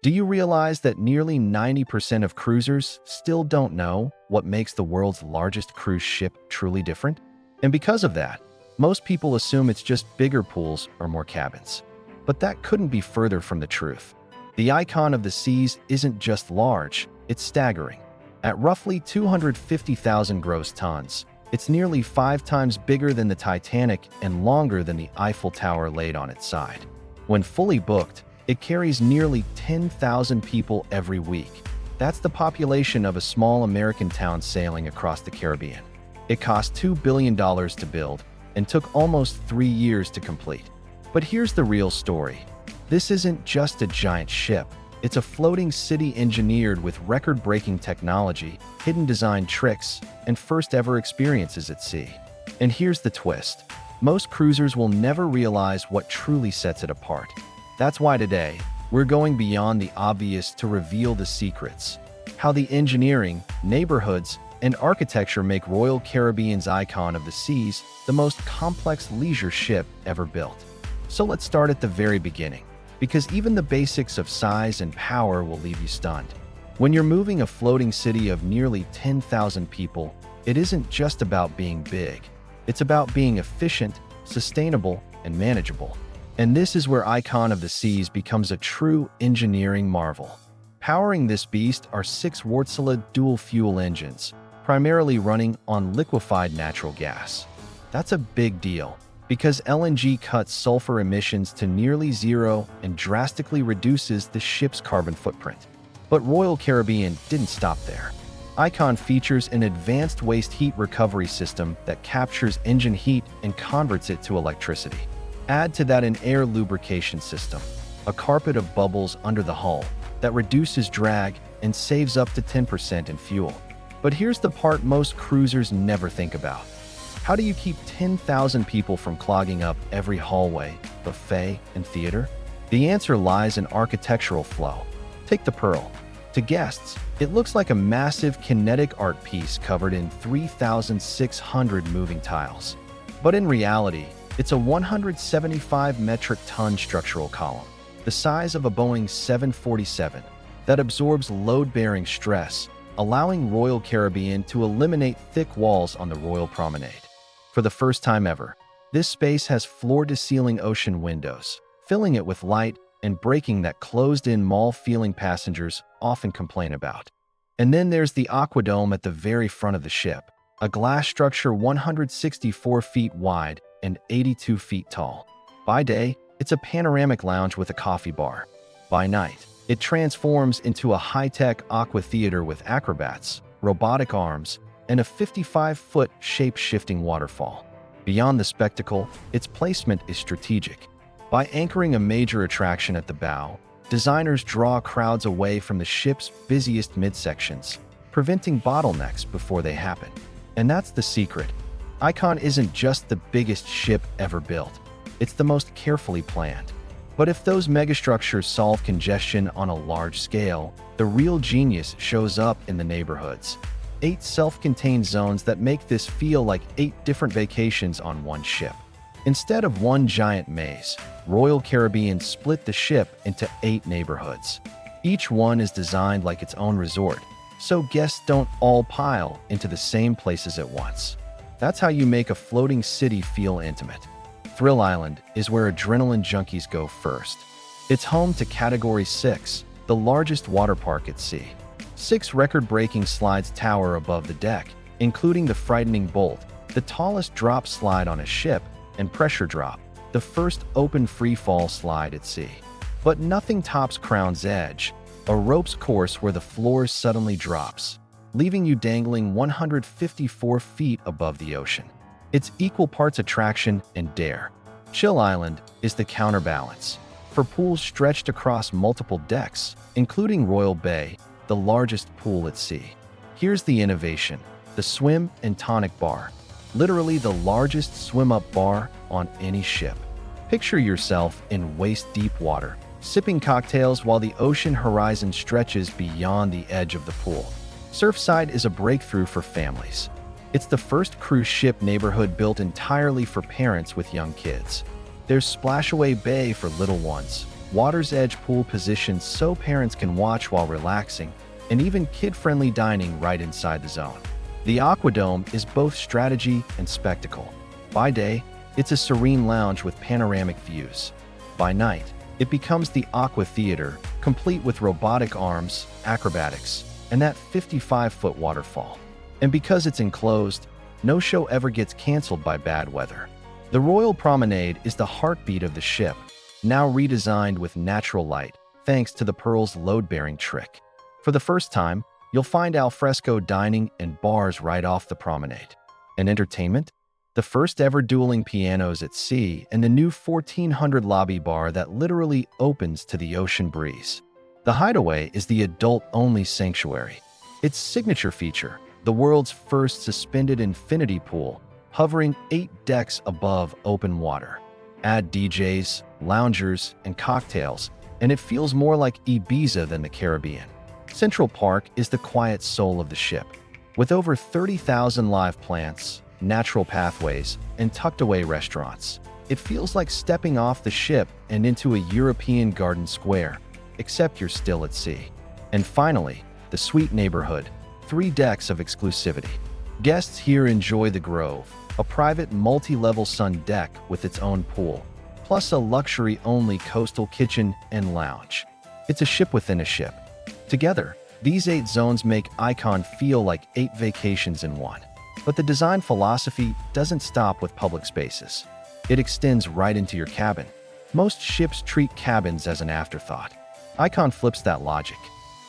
Do you realize that nearly 90% of cruisers still don't know what makes the world's largest cruise ship truly different? And because of that, most people assume it's just bigger pools or more cabins. But that couldn't be further from the truth. The icon of the seas isn't just large, it's staggering. At roughly 250,000 gross tons, it's nearly 5 times bigger than the Titanic and longer than the Eiffel Tower laid on its side. When fully booked, it carries nearly 10,000 people every week. That's the population of a small American town sailing across the Caribbean. It cost $2 billion to build and took almost 3 years to complete. But here's the real story. This isn't just a giant ship. It's a floating city engineered with record-breaking technology, hidden design tricks, and first-ever experiences at sea. And here's the twist. Most cruisers will never realize what truly sets it apart. That's why today, we're going beyond the obvious to reveal the secrets. How the engineering, neighborhoods, and architecture make Royal Caribbean's icon of the seas the most complex leisure ship ever built. So let's start at the very beginning, because even the basics of size and power will leave you stunned. When you're moving a floating city of nearly 10,000 people, it isn't just about being big. It's about being efficient, sustainable, and manageable. And this is where Icon of the Seas becomes a true engineering marvel. Powering this beast are 6 Wärtsilä dual-fuel engines, primarily running on liquefied natural gas. That's a big deal, because LNG cuts sulfur emissions to nearly zero and drastically reduces the ship's carbon footprint. But Royal Caribbean didn't stop there. Icon features an advanced waste heat recovery system that captures engine heat and converts it to electricity. Add to that an air lubrication system, a carpet of bubbles under the hull that reduces drag and saves up to 10% in fuel. But here's the part most cruisers never think about. How do you keep 10,000 people from clogging up every hallway, buffet, and theater? The answer lies in architectural flow. Take the Pearl. To guests, it looks like a massive kinetic art piece covered in 3,600 moving tiles. But in reality, it's a 175 metric ton structural column, the size of a Boeing 747, that absorbs load-bearing stress, allowing Royal Caribbean to eliminate thick walls on the Royal Promenade. For the first time ever, this space has floor-to-ceiling ocean windows, filling it with light and breaking that closed-in mall feeling passengers often complain about. And then there's the AquaDome at the very front of the ship, a glass structure 164 feet wide and 82 feet tall. By day, it's a panoramic lounge with a coffee bar. By night, it transforms into a high-tech aqua theater with acrobats, robotic arms, and a 55-foot shape-shifting waterfall. Beyond the spectacle, its placement is strategic. By anchoring a major attraction at the bow, designers draw crowds away from the ship's busiest midsections, preventing bottlenecks before they happen. And that's the secret. Icon isn't just the biggest ship ever built. It's the most carefully planned. But if those megastructures solve congestion on a large scale, the real genius shows up in the neighborhoods. 8 self-contained zones that make this feel like 8 different vacations on one ship. Instead of one giant maze, Royal Caribbean split the ship into 8 neighborhoods. Each one is designed like its own resort, so guests don't all pile into the same places at once. That's how you make a floating city feel intimate. Thrill Island is where adrenaline junkies go first. It's home to Category 6, the largest water park at sea. 6 record-breaking slides tower above the deck, including the Frightening Bolt, the tallest drop slide on a ship, and Pressure Drop, the first open free-fall slide at sea. But nothing tops Crown's Edge, a ropes course where the floor suddenly drops, leaving you dangling 154 feet above the ocean. It's equal parts attraction and dare. Chill Island is the counterbalance, for pools stretched across multiple decks, including Royal Bay, the largest pool at sea. Here's the innovation, the Swim and Tonic Bar, literally the largest swim-up bar on any ship. Picture yourself in waist-deep water, sipping cocktails while the ocean horizon stretches beyond the edge of the pool. Surfside is a breakthrough for families. It's the first cruise ship neighborhood built entirely for parents with young kids. There's Splashaway Bay for little ones, water's edge pool positioned so parents can watch while relaxing, and even kid-friendly dining right inside the zone. The AquaDome is both strategy and spectacle. By day, it's a serene lounge with panoramic views. By night, it becomes the Aqua Theater, complete with robotic arms, acrobatics, and that 55-foot waterfall. And because it's enclosed, no show ever gets canceled by bad weather. The Royal Promenade is the heartbeat of the ship, now redesigned with natural light, thanks to the Pearl's load-bearing trick. For the first time, you'll find alfresco dining and bars right off the promenade. And entertainment? The first ever dueling pianos at sea and the new 1400 lobby bar that literally opens to the ocean breeze. The Hideaway is the adult-only sanctuary. Its signature feature, the world's first suspended infinity pool, hovering 8 decks above open water. Add DJs, loungers, and cocktails, and it feels more like Ibiza than the Caribbean. Central Park is the quiet soul of the ship. With over 30,000 live plants, natural pathways, and tucked-away restaurants, it feels like stepping off the ship and into a European garden square, except you're still at sea. And finally, the Suite Neighborhood, 3 decks of exclusivity. Guests here enjoy the Grove, a private multi-level sun deck with its own pool, plus a luxury-only coastal kitchen and lounge. It's a ship within a ship. Together, these 8 zones make Icon feel like 8 vacations in one. But the design philosophy doesn't stop with public spaces. It extends right into your cabin. Most ships treat cabins as an afterthought. Icon flips that logic.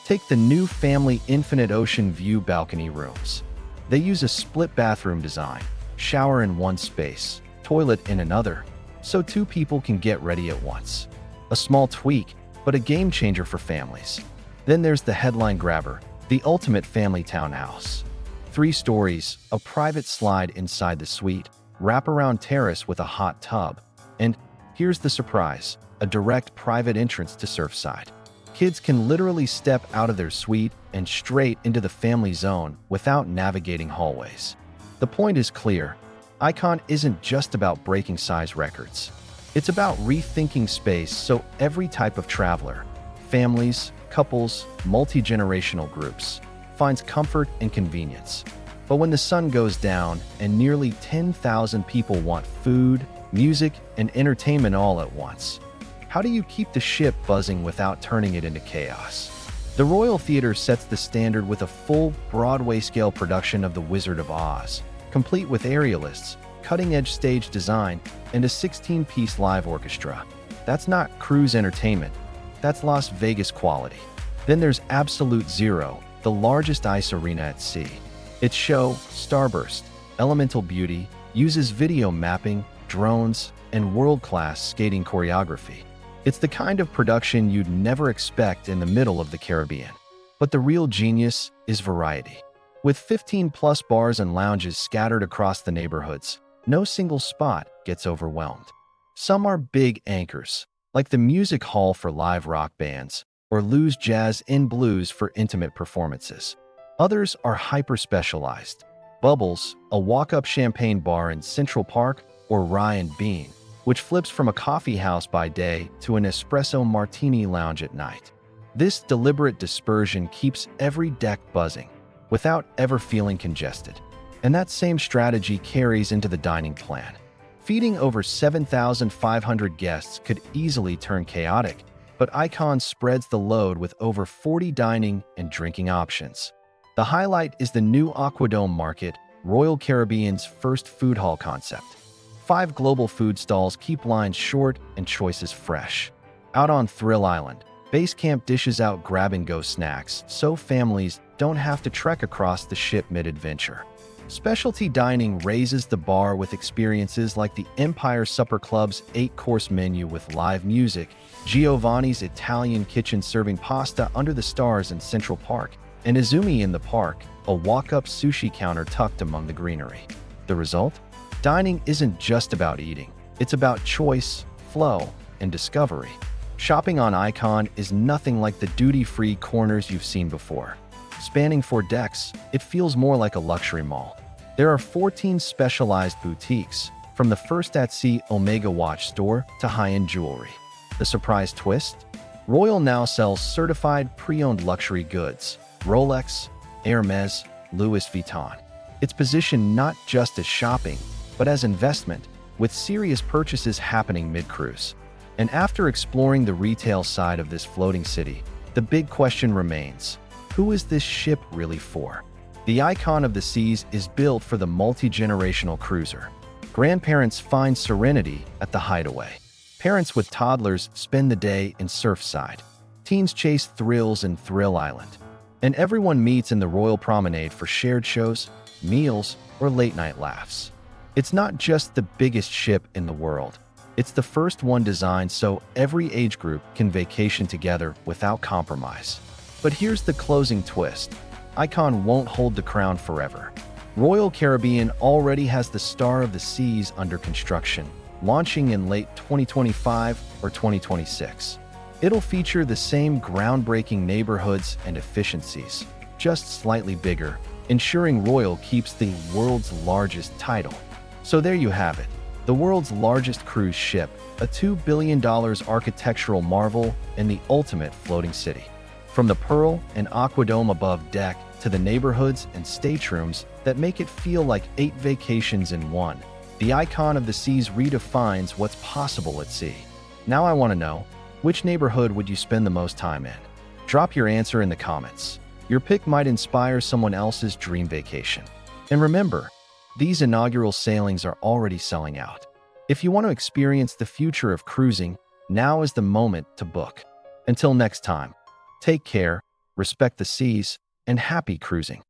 Take the new Family Infinite Ocean View balcony rooms. They use a split bathroom design, shower in one space, toilet in another, so 2 people can get ready at once. A small tweak, but a game changer for families. Then there's the headline grabber, the ultimate family townhouse. 3 stories, a private slide inside the suite, wraparound terrace with a hot tub, and here's the surprise, a direct private entrance to Surfside. Kids can literally step out of their suite and straight into the family zone without navigating hallways. The point is clear. Icon isn't just about breaking size records. It's about rethinking space so every type of traveler, families, couples, multi-generational groups, finds comfort and convenience. But when the sun goes down and nearly 10,000 people want food, music, and entertainment all at once, how do you keep the ship buzzing without turning it into chaos? The Royal Theater sets the standard with a full Broadway-scale production of The Wizard of Oz, complete with aerialists, cutting-edge stage design, and a 16-piece live orchestra. That's not cruise entertainment. That's Las Vegas quality. Then there's Absolute Zero, the largest ice arena at sea. Its show, Starburst, Elemental Beauty, uses video mapping, drones, and world-class skating choreography. It's the kind of production you'd never expect in the middle of the Caribbean. But the real genius is variety. With 15-plus bars and lounges scattered across the neighborhoods, no single spot gets overwhelmed. Some are big anchors, like the Music Hall for live rock bands, or Lou's Jazz and Blues for intimate performances. Others are hyper-specialized. Bubbles, a walk-up champagne bar in Central Park, or Rye and Bean, which flips from a coffee house by day to an espresso martini lounge at night. This deliberate dispersion keeps every deck buzzing, without ever feeling congested. And that same strategy carries into the dining plan. Feeding over 7,500 guests could easily turn chaotic, but Icon spreads the load with over 40 dining and drinking options. The highlight is the new AquaDome Market, Royal Caribbean's first food hall concept. 5 global food stalls keep lines short and choices fresh. Out on Thrill Island, Base Camp dishes out grab-and-go snacks so families don't have to trek across the ship mid-adventure. Specialty dining raises the bar with experiences like the Empire Supper Club's 8-course menu with live music, Giovanni's Italian kitchen serving pasta under the stars in Central Park, and Izumi in the Park, a walk-up sushi counter tucked among the greenery. The result? Dining isn't just about eating. It's about choice, flow, and discovery. Shopping on Icon is nothing like the duty-free corners you've seen before. Spanning 4 decks, it feels more like a luxury mall. There are 14 specialized boutiques, from the first at-sea Omega watch store to high-end jewelry. The surprise twist? Royal now sells certified pre-owned luxury goods, Rolex, Hermes, Louis Vuitton. It's positioned not just as shopping, but as investment, with serious purchases happening mid-cruise. And after exploring the retail side of this floating city, the big question remains, who is this ship really for? The icon of the seas is built for the multi-generational cruiser. Grandparents find serenity at the hideaway. Parents with toddlers spend the day in Surfside. Teens chase thrills in Thrill Island. And everyone meets in the Royal Promenade for shared shows, meals, or late-night laughs. It's not just the biggest ship in the world. It's the first one designed so every age group can vacation together without compromise. But here's the closing twist. Icon won't hold the crown forever. Royal Caribbean already has the Star of the Seas under construction, launching in late 2025 or 2026. It'll feature the same groundbreaking neighborhoods and efficiencies, just slightly bigger, ensuring Royal keeps the world's largest title. So there you have it. The world's largest cruise ship, a $2 billion architectural marvel, and the ultimate floating city. From the Pearl and AquaDome above deck to the neighborhoods and staterooms that make it feel like 8 vacations in one, the icon of the seas redefines what's possible at sea. Now I want to know, which neighborhood would you spend the most time in? Drop your answer in the comments. Your pick might inspire someone else's dream vacation. And remember, these inaugural sailings are already selling out. If you want to experience the future of cruising, now is the moment to book. Until next time, take care, respect the seas, and happy cruising.